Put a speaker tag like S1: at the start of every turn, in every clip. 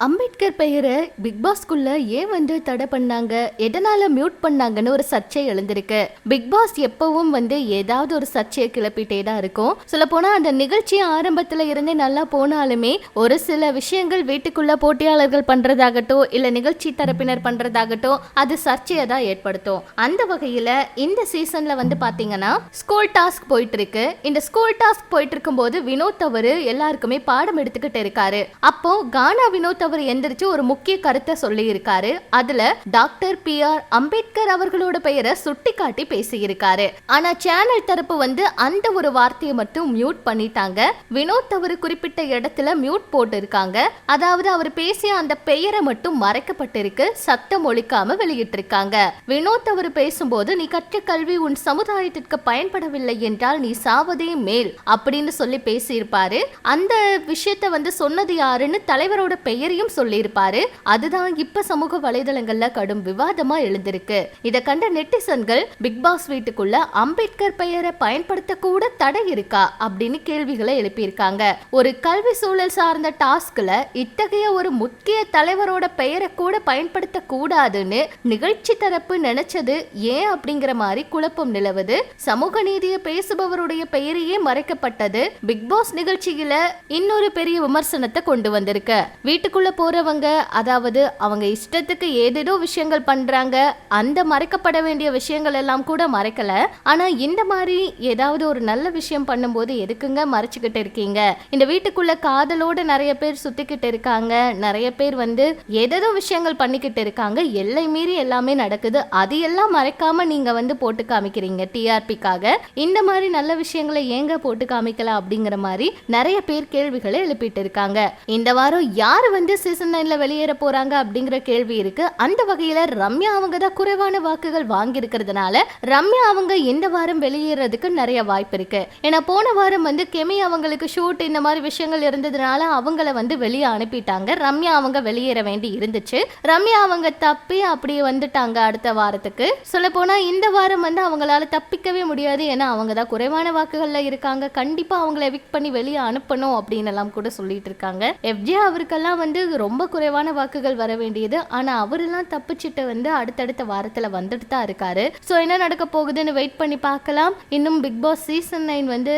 S1: அம்பேத்கர் பெயரை பிக் பாஸ்குள்ள ஏன் வந்து தடை பண்ணாங்க, எதனால மியூட் பண்ணாங்கன்னு ஒரு சர்ச்சை எழுந்திருக்கு. பிக் பாஸ் எப்பவும் வந்து ஏதாவது ஒரு சர்ச்சையை கிளப்பிட்டே தான் இருக்கும். சொல்ல போனா அந்த நிகழ்ச்சி ஆரம்பத்துல இருந்தே நல்லா போனாலுமே ஒரு சில விஷயங்கள் வீட்டுக்குள்ள போட்டியாளர்கள் பண்றதாகட்டும் இல்ல நிகழ்ச்சி தரப்பினர் பண்றதாகட்டும் அது சர்ச்சையை தான் ஏற்படுத்தும். அந்த வகையில இந்த சீசன்ல வந்து பாத்தீங்கன்னா ஸ்கூல் டாஸ்க் போயிட்டு இருக்கு. இந்த ஸ்கூல் டாஸ்க் போயிட்டு இருக்கும் போது வினோத் அவரு எல்லாருக்குமே பாடம் எடுத்துக்கிட்டு இருக்காரு. அப்போ கானா வினோத் அவர் எந்திரிச்சு ஒரு முக்கிய கருத்தை சொல்லி இருக்காரு. அதுல டாக்டர் பி.ஆர். அம்பேத்கர் அவர்களோட பெயரை சுட்டி காட்டி பேசி இருக்காரு. ஆனா சேனல் தரப்பு வந்து அந்த ஒரு வார்த்தையை மட்டும் மியூட் பண்ணிட்டாங்க. வினோத் அவர் குறிப்பிட்ட இடத்துல மியூட் போட்டு இருக்காங்க. அதாவது அவர் பேசிய அந்த பெயரை மட்டும் மறைக்கப்பட்டிருக்கு, சத்தம் ஒலிக்காம வெளியிட்டு இருக்காங்க. வினோத் அவர் பேசும்போது நீ கற்ற கல்வி உன் சமுதாயத்திற்கு பயன்படவில்லை என்றால் நீ சாவதே மேல் அப்படின்னு சொல்லி பேசியிருப்பாரு. அந்த விஷயத்தை வந்து சொன்னது யாருன்னு தலைவரோட பெயரையும் சொல்லியிருப்பாரு. அதுதான் இப்ப சமூக வலைதளங்கள்ல கடும் விவாதமா எழுந்திருக்கு. இதை கண்ட நெட்டிசன்கள் பிக் பாஸ் வீட்டுக்குள்ள அம்பேத்கர் பெயரை பயன்படுத்த கூட தடை இருக்கா அப்படின்னு கேள்விகளை எழுப்பியிருக்காங்க. ஒரு கல்வி சூழல் சார்ந்த டாஸ்க்ல இத்தகைய ஒரு முக்கிய தலைவரோட பெயரை கூட பயன்படுத்த கூடாதுன்னு நிகழ்ச்சி தரப்பு நினைச்சது ஏன் அப்படிங்கிற மாதிரி குழப்பம் நிலவுது. சமூக நீதியை பேசுபவருடைய பெயரையே மறைக்கப்பட்டது பிக் பாஸ் நிகழ்ச்சியில இன்னொரு பெரிய விமர்சனத்தை கொண்டு வந்திருக்கு. வீட்டுக்குள்ள போறவங்க அதாவது அவங்க இஷ்டத்துக்கு ஏதேதோ விஷயங்கள் பண்றாங்க, அந்த மறைக்கப்பட வேண்டிய விஷயங்கள் எல்லாம் கூட மறைக்கல. ஆனா இந்த மாதிரி ஏதாவது ஒரு நல்ல விஷயம் பண்ணும்போது எதுக்குங்க மறைச்சுக்கிட்டு இருக்கீங்க? இந்த வீட்டுக்குள்ள காதலோட நிறைய பேர் சுத்திக்கிட்டு இருக்காங்க, நிறைய பேர் வந்து ஏதேதோ விஷயங்கள் பண்ணிக்கிட்டு இருக்காங்க, எல்லை மீறி எல்லாமே நடக்குது, அது எல்லாம் மறைக்காம நீங்க வந்து போட்டு காமிக்கிறீங்க டிஆர்பிக்காக. இந்த மாதிரி நல்ல விஷயங்களை ஏங்க போட்டு காமிக்கலாம் அப்படிங்கிற மாதிரி நிறைய பேர் கேள்விகளை எழுப்பிட்டு இருக்காங்க. இந்த வாரம் யாரு வந்து சீசன் 9ல வெளியேற போறாங்க அப்படிங்கிற கேள்வி இருக்கு. அந்த வகையில ரம்யா அவங்க தான் குறைவான வாக்குகள் வாங்கி இருக்கிறதுனால ரம்யா அவங்க இந்த வாரம் வெளியேறதுக்கு நிறைய வாய்ப்பு இருக்கு. ஏன்னா போன வாரம் வந்து கெமி அவங்களுக்கு ஷூட் இந்த மாதிரி விஷயங்கள் இருந்ததுனால அவங்கள வந்து வெளியே அனுப்பிட்டாங்க. ரம்யா அவங்க வெளியேற வேண்டி இருந்துச்சு. ரம்யா அவங்க தப்பி அப்படியே வந்துட்டாங்க அடுத்த வாரத்துக்கு. சொல்ல போனா இந்த வாரம் வந்து அவங்களால தப்பிக்கவே முடியாது. ஏன்னா அவங்க தான் குறைவான வாக்குகள்ல இருக்காங்க. கண்டிப்பா அவங்களை எவிக்ட் பண்ணி வெளியே அனுப்பணும் அப்படின்னு எல்லாம் கூட சொல்லிட்டு இருக்காங்க. எஃப்ஜே அவருக்கெல்லாம் வந்து ரொம்ப குறைவான வாக்குகள் வர வேண்டியது. ஆனா அவரெல்லாம் தப்பிச்சுட்டு வந்து அடுத்தடுத்த வாரத்துல வந்துட்டு தான் இருக்காரு. சோ என்ன நடக்க போகுதுன்னு வெயிட் பண்ணி பார்க்கலாம். இன்னும் பிக் பாஸ் சீசன் 9 வந்து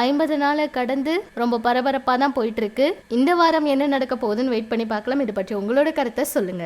S1: 50 நாளை கடந்து ரொம்ப பரபரப்பா தான் போயிட்டு இருக்கு. இந்த வாரம் என்ன நடக்க போகுதுன்னு வெயிட் பண்ணி பார்க்கலாம். இது பற்றி உங்களோட கருத்தை சொல்லுங்க.